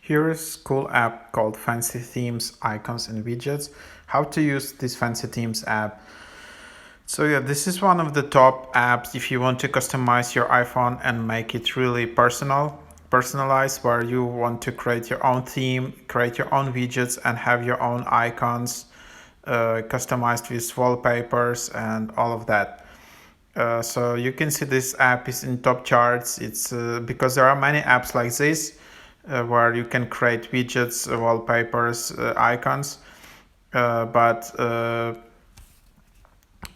Here is a cool app called Fancy Themes, Icons and Widgets. How to use this Fancy Themes app. So yeah, this is one of the top apps if you want to customize your iPhone and make it really personalized, where you want to create your own theme, create your own widgets and have your own icons customized with wallpapers and all of that. So you can see this app is in top charts. It's because there are many apps like this where you can create widgets, wallpapers, icons. But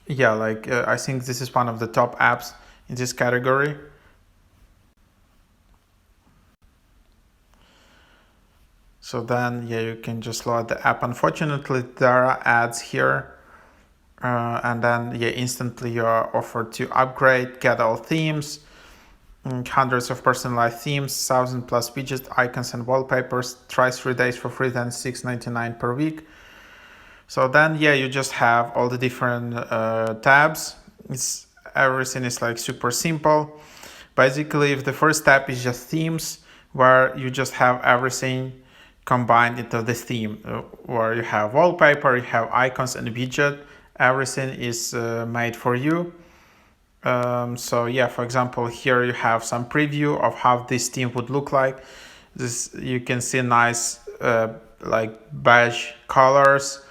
yeah, I think this is one of the top apps in this category. So then, yeah, you can just load the app. Unfortunately, there are ads here. And then, yeah, instantly you are offered to upgrade, get all themes, hundreds of personalized themes, 1,000 plus widgets, icons, and wallpapers. Try 3 days for free, then $6.99 per week. So then, yeah, you just have all the different tabs. Everything is like super simple. Basically, if the first tab is just themes, where you just have everything combined into the theme, where you have wallpaper, you have icons and widget. Everything is made for you. So yeah, for example, here you have some preview of how this theme would look like. This, you can see nice like beige colors,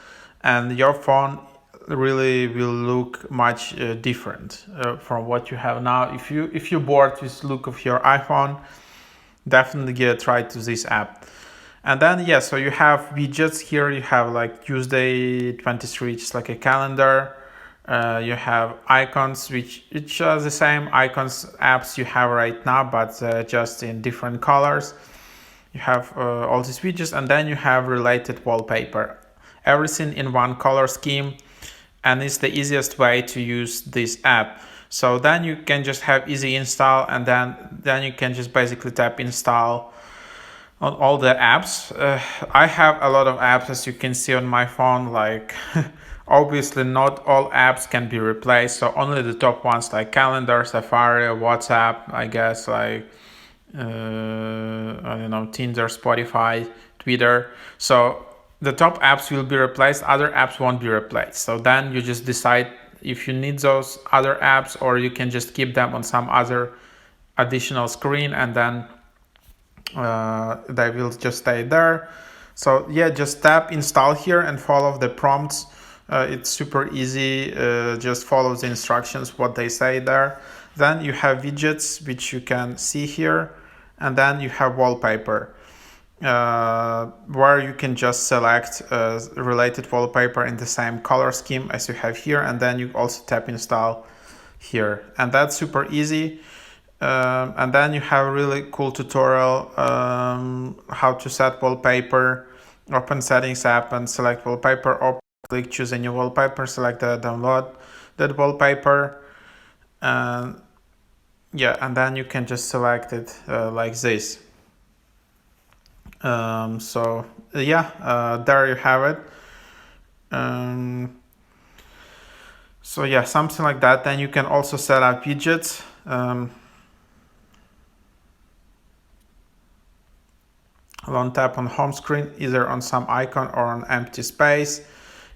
and your phone really will look much different from what you have now. If you're bored with the look of your iPhone, definitely give a try to this app. And then yeah, so you have widgets here. You have like Tuesday 23, just like a calendar. You have icons, which are the same icons apps you have right now, but just in different colors. You have all these widgets, and then you have related wallpaper. Everything in one color scheme, and it's the easiest way to use this app. So then you can just have easy install, and then you can just basically tap install on all the apps. I have a lot of apps, as you can see on my phone. Like obviously not all apps can be replaced, so only the top ones like calendar, Safari, WhatsApp, I guess, like I don't know, Tinder, Spotify, Twitter. So the top apps will be replaced, other apps won't be replaced. So then you just decide if you need those other apps, or you can just keep them on some other additional screen, and then they will just stay there. So yeah, just tap install here and follow the prompts. It's super easy. Just follow the instructions, what they say there. Then you have widgets, which you can see here, and then you have wallpaper, where you can just select related wallpaper in the same color scheme as you have here, and then you also tap install here, and that's super easy. And then you have a really cool tutorial how to set wallpaper. Open settings app and select wallpaper. Open, click, choose a new wallpaper, select the download that wallpaper, and yeah, and then you can just select it like this. So yeah, there you have it. So yeah, something like that. Then you can also set up widgets. One tap on home screen, either on some icon or on empty space.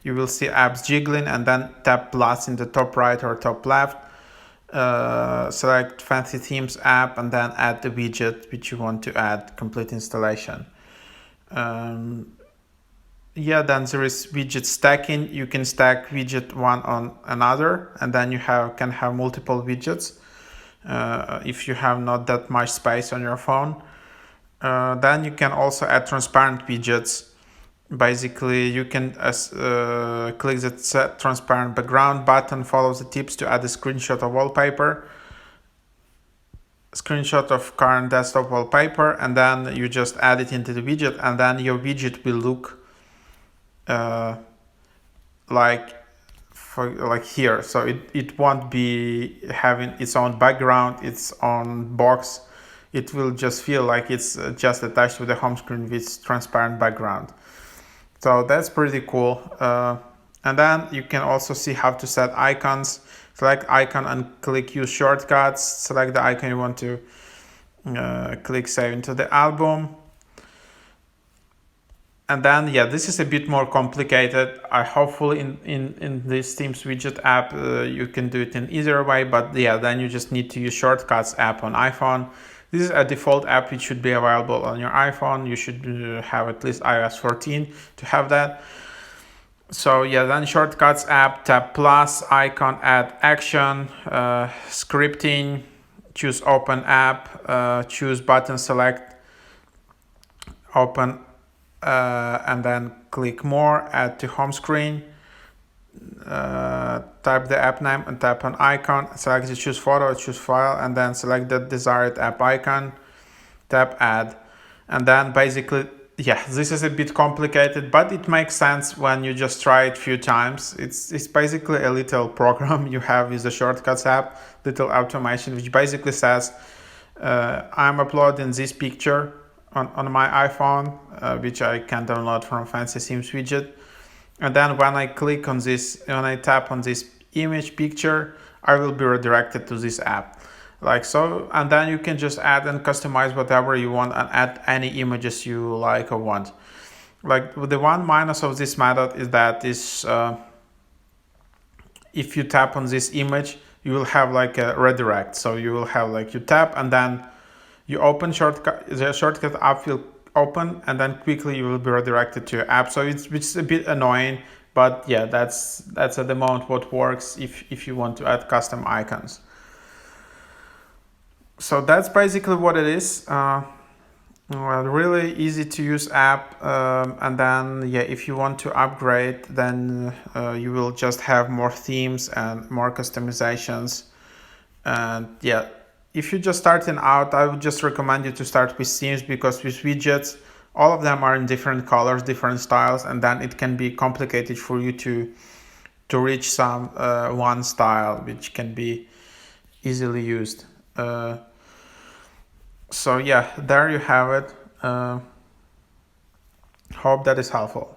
You will see apps jiggling, and then tap plus in the top right or top left. Select Fancy Themes app, and then add the widget which you want to add, complete installation. Yeah, then there is widget stacking. You can stack widget one on another, and then you can have multiple widgets if you have not that much space on your phone. Then you can also add transparent widgets. Basically, you can click the set transparent background button, follow the tips to add a screenshot of wallpaper, screenshot of current desktop wallpaper, and then you just add it into the widget, and then your widget will look like here. So it won't be having its own background, its own box. It will just feel like it's just attached to the home screen with transparent background. So that's pretty cool. And then you can also see how to set icons. Select icon and click use shortcuts. Select the icon you want to click save into the album. And then, yeah, this is a bit more complicated. I hopefully in this Themes widget app, you can do it in either way, but yeah, then you just need to use Shortcuts app on iPhone. This is a default app which should be available on your iPhone. You should have at least iOS 14 to have that. So yeah, then Shortcuts app, tap plus icon, add action, scripting, choose open app, choose button, select open, and then click more, add to home screen, type the app name and tap on icon, select the choose photo, choose file, and then select the desired app icon, tap add. And then basically, yeah, this is a bit complicated, but it makes sense when you just try it a few times. It's basically a little program you have with the Shortcuts app, little automation, which basically says, I'm uploading this picture on my iPhone, which I can download from Fancy Themes widget. And then when I click on this, when I tap on this image picture, I will be redirected to this app. Like so, and then you can just add and customize whatever you want and add any images you like or want. Like the one minus of this method is that if you tap on this image, you will have like a redirect. So you will have like you tap and then you open shortcut, the shortcut app will open and then quickly you will be redirected to your app. So it's a bit annoying, but yeah, that's at the moment what works if you want to add custom icons. So that's basically what it is. Really easy to use app, and then yeah, if you want to upgrade, then you will just have more themes and more customizations. And yeah, if you're just starting out, I would just recommend you to start with themes, because with widgets, all of them are in different colors, different styles, and then it can be complicated for you to reach some one style which can be easily used. So yeah, there you have it. Hope that is helpful.